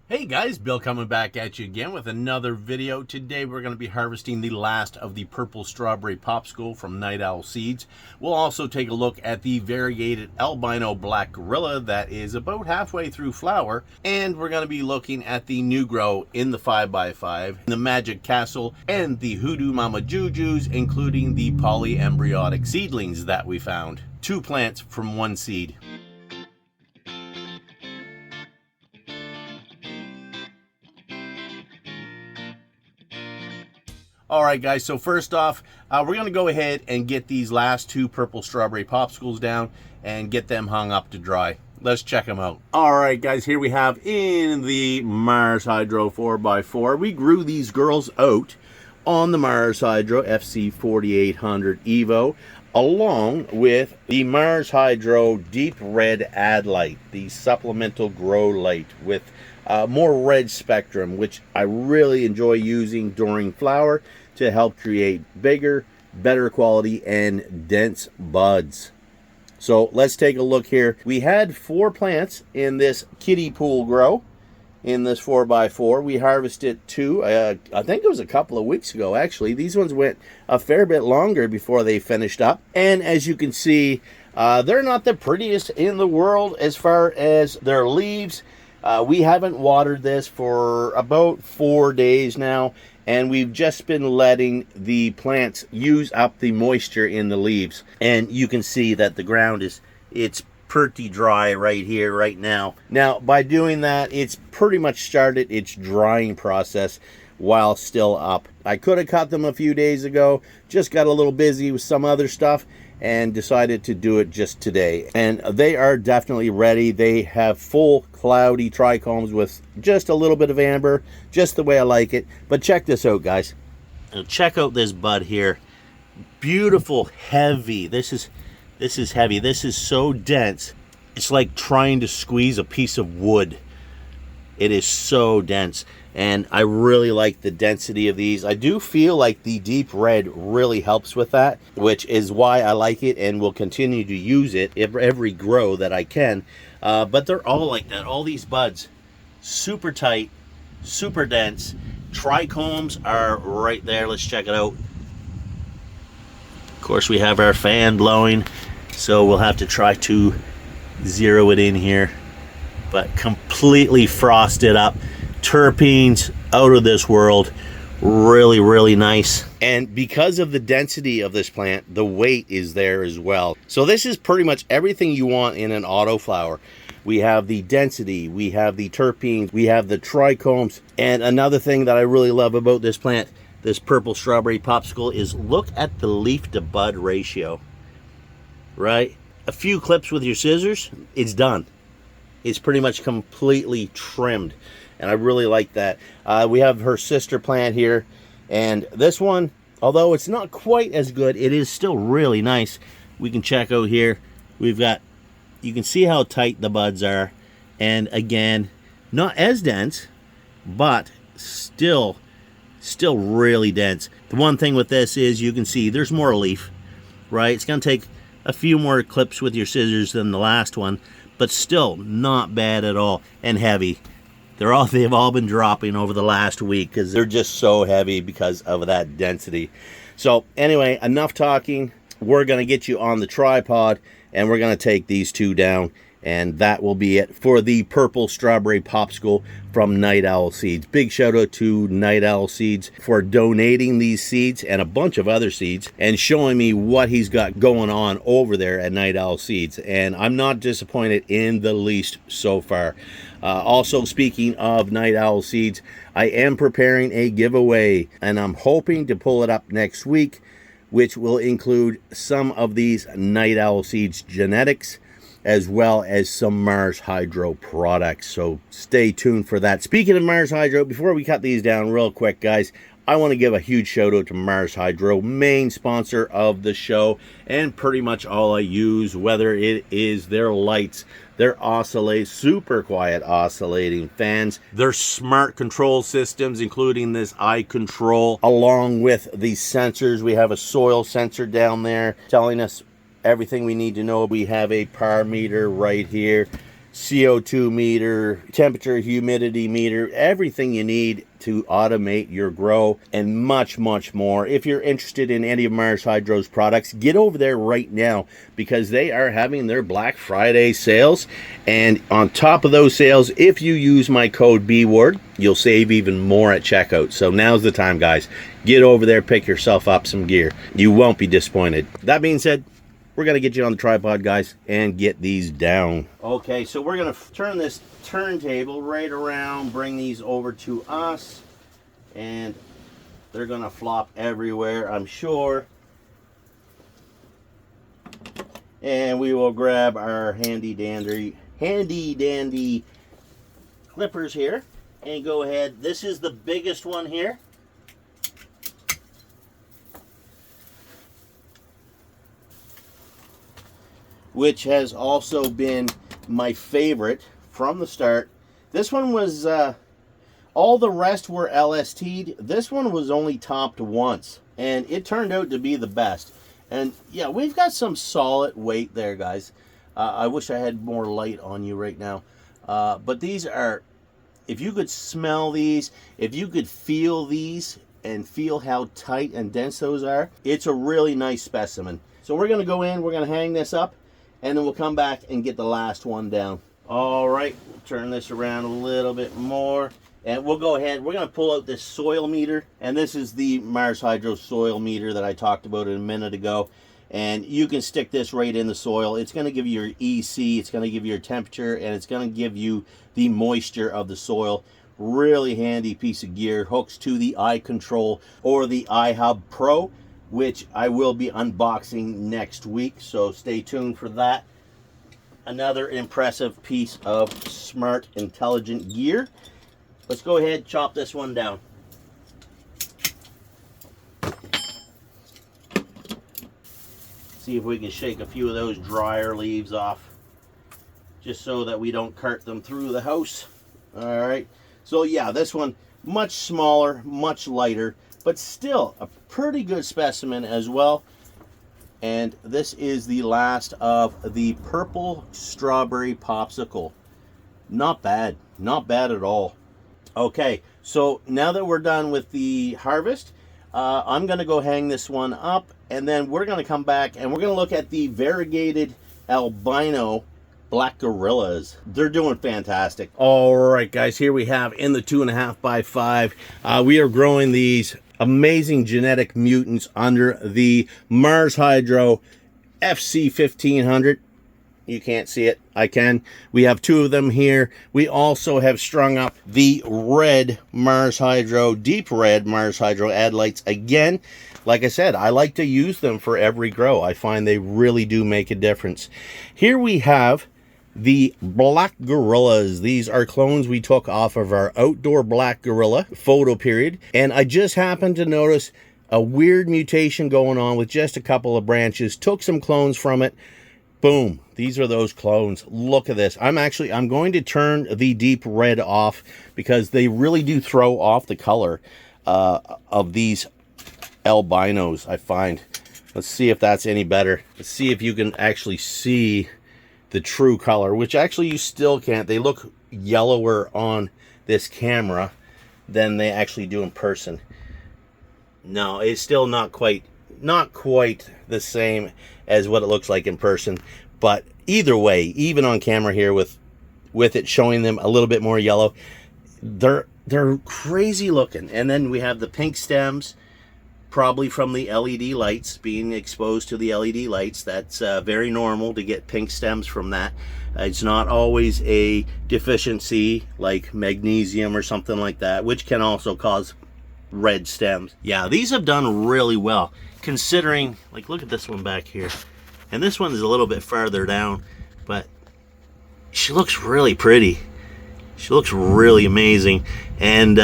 Hey guys, Bill coming back at you again with another video. Today we're going to be harvesting the last of the purple strawberry popsicle from Night Owl Seeds. We'll also take a look at the variegated albino black gorilla that is about halfway through flower. And we're going to be looking at the new grow in the 5x5, the magic castle, and the hoodoo mama jujus, including the polyembryotic seedlings that we found. 2 plants from 1 seed. Alright guys, so first off, we're going to go ahead and get these last 2 purple strawberry popsicles down and get them hung up to dry. Let's check them out. Alright guys, here we have in the Mars Hydro 4x4. We grew these girls out on the Mars Hydro FC 4800 Evo, along with the Mars Hydro Deep Red Ad Light, the supplemental grow light with more red spectrum, which I really enjoy using during flower to help create bigger, better quality, and dense buds. So let's take a look here. We had 4 plants in this kiddie pool grow in this 4x4. We harvested 2, I think it was a couple of weeks ago actually. These ones went a fair bit longer before they finished up. And as you can see, they're not the prettiest in the world as far as their leaves. We haven't watered this for about 4 days now, and we've just been letting the plants use up the moisture in the leaves. And you can see that the ground it's pretty dry right here, right now. Now, by doing that, it's pretty much started its drying process while still up. I could have cut them a few days ago, just got a little busy with some other stuff, and decided to do it just today. And they are definitely ready. They have full cloudy trichomes with just a little bit of amber, just the way I like it. But check this out, guys. Now check out this bud here. Beautiful, heavy. This is heavy. This is so dense. It's like trying to squeeze a piece of wood. It is so dense, and I really like the density of these. I do feel like the deep red really helps with that, which is why I like it and will continue to use it every grow that I can. But they're all like that. All these buds, super tight, super dense. Trichomes are right there. Let's check it out. Of course, we have our fan blowing, so we'll have to try to zero it in here. But completely frosted up, terpenes out of this world, really nice. And because of the density of this plant, the weight is there as well. So this is pretty much everything you want in an autoflower. We have the density, we have the terpenes, we have the trichomes. And another thing that I really love about this plant, this purple strawberry popsicle, is look at the leaf to bud ratio, right? A few clips with your scissors, it's done. It's pretty much completely trimmed, and I really like that. We have her sister plant here, and this one, although it's not quite as good, it is still really nice. We can check out here. We've got, you can see how tight the buds are, and again, not as dense, but still really dense. The one thing with this is you can see there's more leaf, right? It's going to take a few more clips with your scissors than the last one, but still not bad at all, and heavy. They've all been dropping over the last week because they're just so heavy because of that density. So anyway, enough talking. We're going to get you on the tripod, and we're going to take these 2 down, and that will be it for the purple strawberry popsicle from Night Owl Seeds. Big shout out to Night Owl Seeds for donating these seeds and a bunch of other seeds and showing me what he's got going on over there at Night Owl Seeds. And I'm not disappointed in the least so far. Also, speaking of Night Owl Seeds, I am preparing a giveaway, and I'm hoping to pull it up next week, which will include some of these Night Owl Seeds genetics, as well as some Mars Hydro products. So stay tuned for that. Speaking of Mars Hydro, before we cut these down real quick, guys, I want to give a huge shout out to Mars Hydro, main sponsor of the show, and pretty much all I use, whether it is their lights, their super quiet oscillating fans, their smart control systems, including this eye control, along with the sensors. We have a soil sensor down there telling us everything we need to know. We have a par meter right here. CO2 meter, temperature, humidity meter, everything you need to automate your grow, and much, much more. If you're interested in any of Mars Hydro's products, get over there right now because they are having their Black Friday sales. And on top of those sales, if you use my code BWARD, you'll save even more at checkout. So now's the time, guys. Get over there, pick yourself up some gear. You won't be disappointed. That being said, we're going to get you on the tripod, guys, and get these down. Okay, so we're going to turn this turntable right around, bring these over to us, and they're going to flop everywhere, I'm sure. And we will grab our handy dandy clippers here and go ahead. This is the biggest one here. Which has also been my favorite from the start. This one was, all the rest were LST'd. This one was only topped once, and it turned out to be the best. And yeah, we've got some solid weight there, guys. I wish I had more light on you right now. But these are, if you could smell these, if you could feel these and feel how tight and dense those are, it's a really nice specimen. So we're gonna go in, we're gonna hang this up, and then we'll come back and get the last one down. All right, we'll turn this around a little bit more. And we'll go ahead, we're gonna pull out this soil meter. And this is the Mars Hydro soil meter that I talked about a minute ago. And you can stick this right in the soil. It's gonna give you your EC, it's gonna give you your temperature, and it's gonna give you the moisture of the soil. Really handy piece of gear. Hooks to the iControl or the iHub Pro, which I will be unboxing next week, so stay tuned for that. Another impressive piece of smart, intelligent gear. Let's go ahead and chop this one down. See if we can shake a few of those drier leaves off, just so that we don't cart them through the house. All right, so yeah, this one much smaller, much lighter, but still a pretty good specimen as well. And this is the last of the purple strawberry popsicle. Not bad, not bad at all. Okay, so now that we're done with the harvest, I'm gonna go hang this one up, and then we're gonna come back and we're gonna look at the variegated albino black gorillas. They're doing fantastic. All right, guys, here we have in the 2.5 by 5. We are growing these amazing genetic mutants under the Mars Hydro FC 1500. You can't see it, I can. We have 2 of them here. We also have strung up the red Mars Hydro, deep red Mars Hydro ad lights again. Like I said, I like to use them for every grow. I find they really do make a difference. Here we have the black gorillas. These are clones we took off of our outdoor black gorilla photo period. And I just happened to notice a weird mutation going on with just a couple of branches. Took some clones from it. Boom. These are those clones. Look at this. I'm going to turn the deep red off because they really do throw off the color of these albinos, I find. Let's see if that's any better. Let's see if you can actually see the true color, which actually you still can't. They look yellower on this camera than they actually do in person. No, it's still not quite the same as what it looks like in person. But either way, even on camera here with it showing them a little bit more yellow, they're crazy looking. And then we have the pink stems, probably from the LED lights, being exposed to the LED lights. That's very normal to get pink stems from that. It's not always a deficiency like magnesium or something like that, which can also cause red stems. Yeah, these have done really well, considering, like, look at this one back here. And this one is a little bit farther down, but she looks really pretty. She looks really amazing. And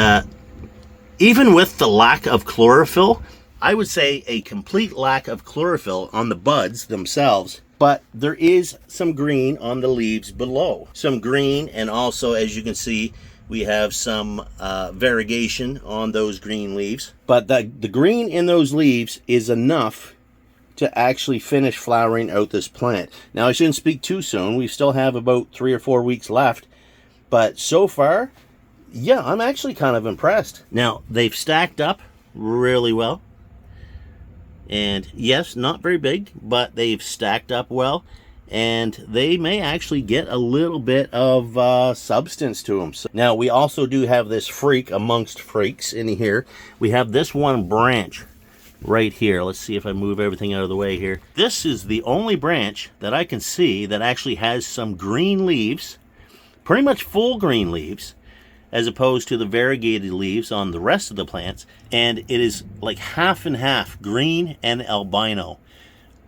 even with the lack of chlorophyll, I would say a complete lack of chlorophyll on the buds themselves, but there is some green on the leaves below. Some green, and also, as you can see, we have some variegation on those green leaves. But the green in those leaves is enough to actually finish flowering out this plant. Now, I shouldn't speak too soon. We still have about 3 or 4 weeks left. But so far, yeah, I'm actually kind of impressed. Now, they've stacked up really well. And yes, not very big, but they've stacked up well. And they may actually get a little bit of substance to them. So, now, we also do have this freak amongst freaks in here. We have this one branch right here. Let's see if I move everything out of the way here. This is the only branch that I can see that actually has some green leaves, pretty much full green leaves, as opposed to the variegated leaves on the rest of the plants. And it is like half and half, green and albino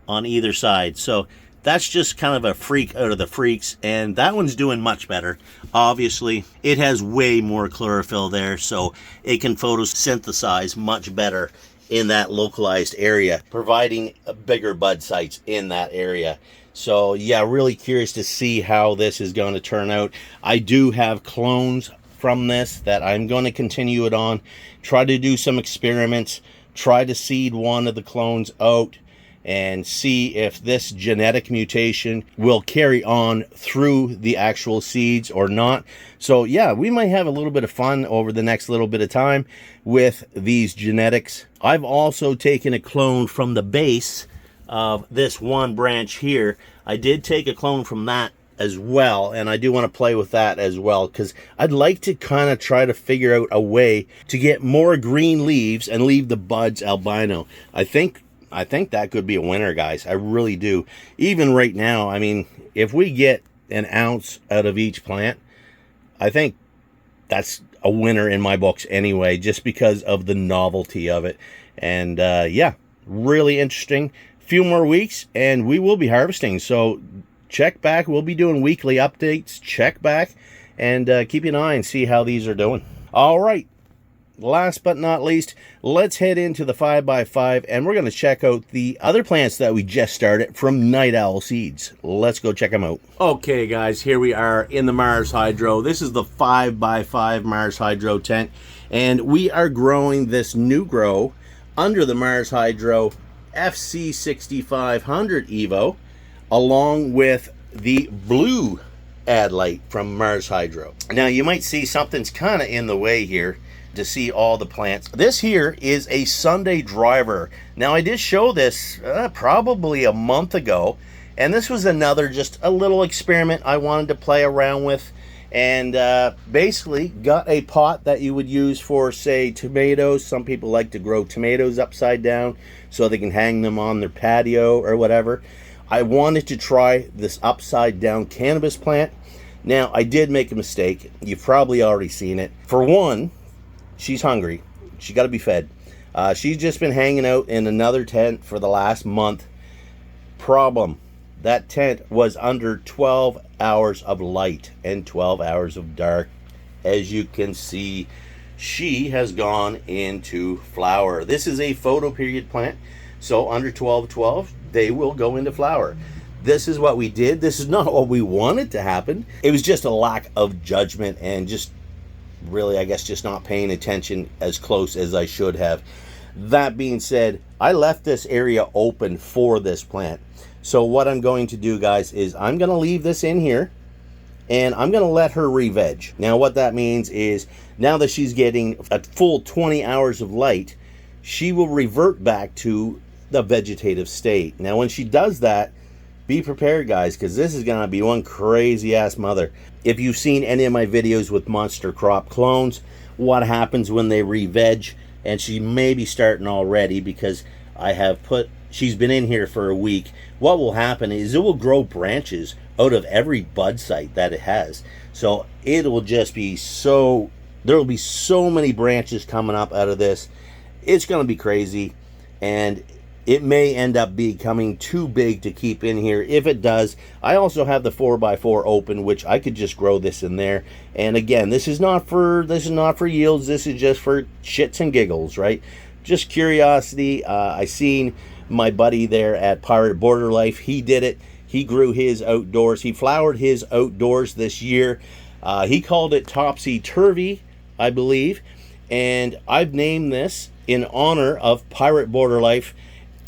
on either side. So that's just kind of a freak out of the freaks, and that one's doing much better. Obviously, it has way more chlorophyll there, so it can photosynthesize much better in that localized area, providing bigger bud sites in that area. So yeah, really curious to see how this is going to turn out. I do have clones from this that I'm going to continue it on, try to do some experiments, try to seed one of the clones out, and see if this genetic mutation will carry on through the actual seeds or not. So yeah, we might have a little bit of fun over the next little bit of time with these genetics. I've also taken a clone from the base of this one branch here. I did take a clone from that as well, and I do want to play with that as well, because I'd like to kind of try to figure out a way to get more green leaves and leave the buds albino. I think that could be a winner, guys. I really do. Even right now, I mean, if we get an ounce out of each plant, I think that's a winner in my books anyway, just because of the novelty of it. And yeah, really interesting. Few more weeks and we will be harvesting. So check back. We'll be doing weekly updates. Check back and keep an eye and see how these are doing. All right. Last but not least, let's head into the 5x5 and we're going to check out the other plants that we just started from Night Owl Seeds. Let's go check them out. Okay guys, here we are in the Mars Hydro. This is the 5x5 Mars Hydro tent, and we are growing this new grow under the Mars Hydro FC6500 Evo, along with the blue ad light from Mars Hydro. Now you might see something's kind of in the way here to see all the plants. This here is a Sunday driver. Now I did show this probably a month ago, and this was another just a little experiment I wanted to play around with, and basically got a pot that you would use for, say, tomatoes. Some people like to grow tomatoes upside down so they can hang them on their patio or whatever. I wanted to try this upside down cannabis plant. Now I did make a mistake. You've probably already seen it. For one, she's hungry. She got to be fed. She's just been hanging out in another tent for the last month. Problem: that tent was under 12 hours of light and 12 hours of dark. As you can see, she has gone into flower. This is a photoperiod plant, so under 12/12 they will go into flower. This is what we did. This is not what we wanted to happen. It was just a lack of judgment and just really, I guess, just not paying attention as close as I should have. That being said, I left this area open for this plant. So what I'm going to do, guys, is I'm going to leave this in here and I'm going to let her re-veg. Now what that means is, now that she's getting a full 20 hours of light, she will revert back to the vegetative state. Now when she does that, be prepared, guys, because this is going to be one crazy ass mother. If you've seen any of my videos with monster crop clones, what happens when they re-veg, and she may be starting already because I have put, she's been in here for a week. What will happen is it will grow branches out of every bud site that it has. So it will just be so, there will be so many branches coming up out of this. It's going to be crazy, and it may end up becoming too big to keep in here. If it does, I also have the 4x4 open, which I could just grow this in there. And again, this is not for yields. This is just for shits and giggles, right? Just curiosity. I seen my buddy there at Pirate Border Life. He did it. He grew his outdoors. He flowered his outdoors this year. He called it Topsy Turvy, I believe. And I've named this in honor of Pirate Border Life.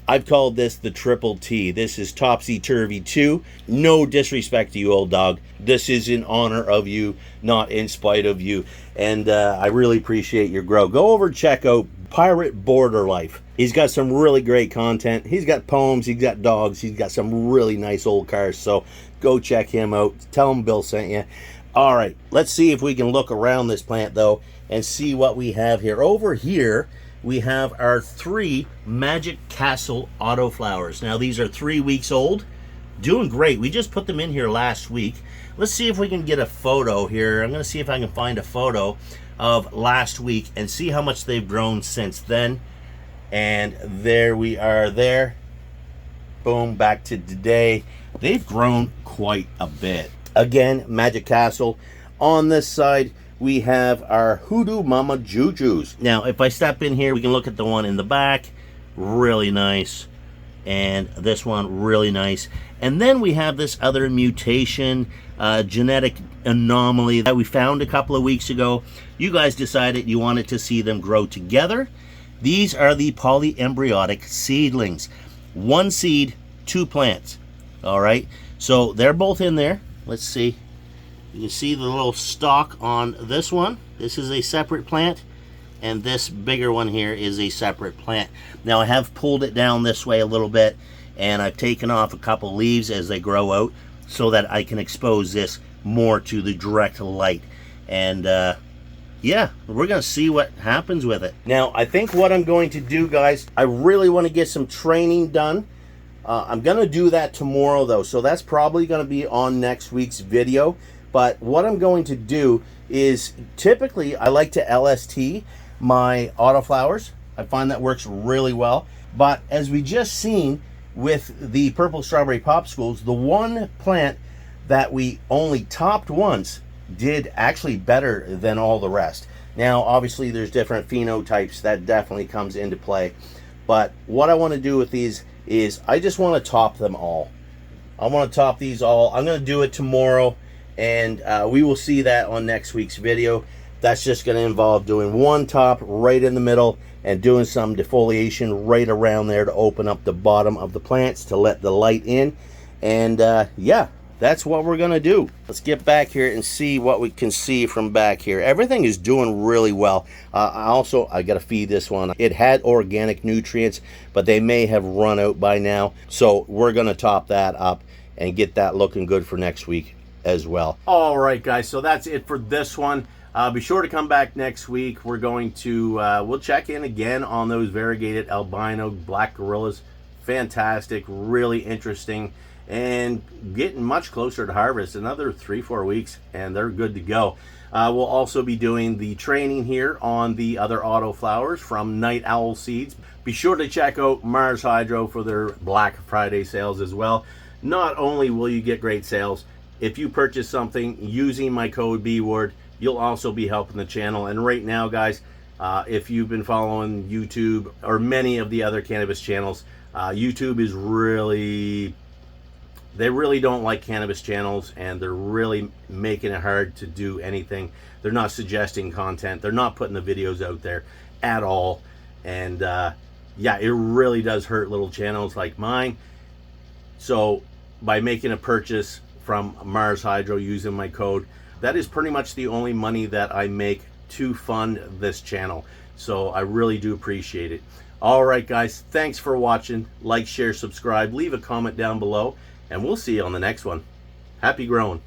I've called this the triple T. This is Topsy Turvy 2. No disrespect to you, old dog. This is in honor of you, not in spite of you. And I really appreciate your grow. Go over and check out Pirate Border Life. He's got some really great content. He's got poems, he's got dogs, he's got some really nice old cars. So go check him out. Tell him Bill sent you. All right, let's see if we can look around this plant though and see what we have here. Over here, we have our 3 Magic Castle autoflowers. Now these are 3 weeks old, doing great. We just put them in here last week. Let's see if we can get a photo here. I'm gonna see if I can find a photo of last week and see how much they've grown since then. And there we are there. Boom, back to today. They've grown quite a bit. Again, Magic Castle. On this side, we have our Hoodoo Mama Jujus. Now, if I step in here, we can look at the one in the back. Really nice. And this one, really nice. And then we have this other mutation, genetic anomaly that we found a couple of weeks ago. You guys decided you wanted to see them grow together. These are the polyembryotic seedlings. 1 seed, 2 plants. All right, so they're both in there. Let's see. You can see the little stalk on this one. This is a separate plant, and this bigger one here is a separate plant. Now I have pulled it down this way a little bit, and I've taken off a couple leaves as they grow out so that I can expose this more to the direct light. And yeah, we're gonna see what happens with it. Now I think what I'm going to do, guys, I really want to get some training done. I'm gonna do that tomorrow though, so that's probably gonna be on next week's video. But what I'm going to do is, typically I like to LST my autoflowers. I find that works really well. But as we just seen with the purple strawberry popsicles, the one plant that we only topped once did actually better than all the rest. Now obviously there's different phenotypes that definitely comes into play, but what I want to do with these is I just want to top them all. I want to top these all. I'm going to do it tomorrow, and we will see that on next week's video. That's just going to involve doing one top right in the middle and doing some defoliation right around there to open up the bottom of the plants to let the light in. And yeah, that's what we're going to do. Let's get back here and see what we can see from back here. Everything is doing really well. I got to feed this one. It had organic nutrients, but they may have run out by now. So we're going to top that up and get that looking good for next week as well. All right, guys. So that's it for this one. Be sure to come back next week. We're going to, we'll check in again on those variegated albino black gorillas. Fantastic, really interesting, and getting much closer to harvest. Another 3-4 weeks and they're good to go. We'll also be doing the training here on the other autoflowers from Night Owl Seeds. Be sure to check out Mars Hydro for their Black Friday sales as well. Not only will you get great sales, if you purchase something using my code BWord, you'll also be helping the channel. And right now, guys, if you've been following YouTube or many of the other cannabis channels, YouTube is really, they really don't like cannabis channels, and they're really making it hard to do anything. They're not suggesting content. They're not putting the videos out there at all. And yeah, it really does hurt little channels like mine. So by making a purchase from Mars Hydro using my code, that is pretty much the only money that I make to fund this channel. So I really do appreciate it. All right, guys, thanks for watching. Like, share, subscribe, leave a comment down below, and we'll see you on the next one. Happy growing.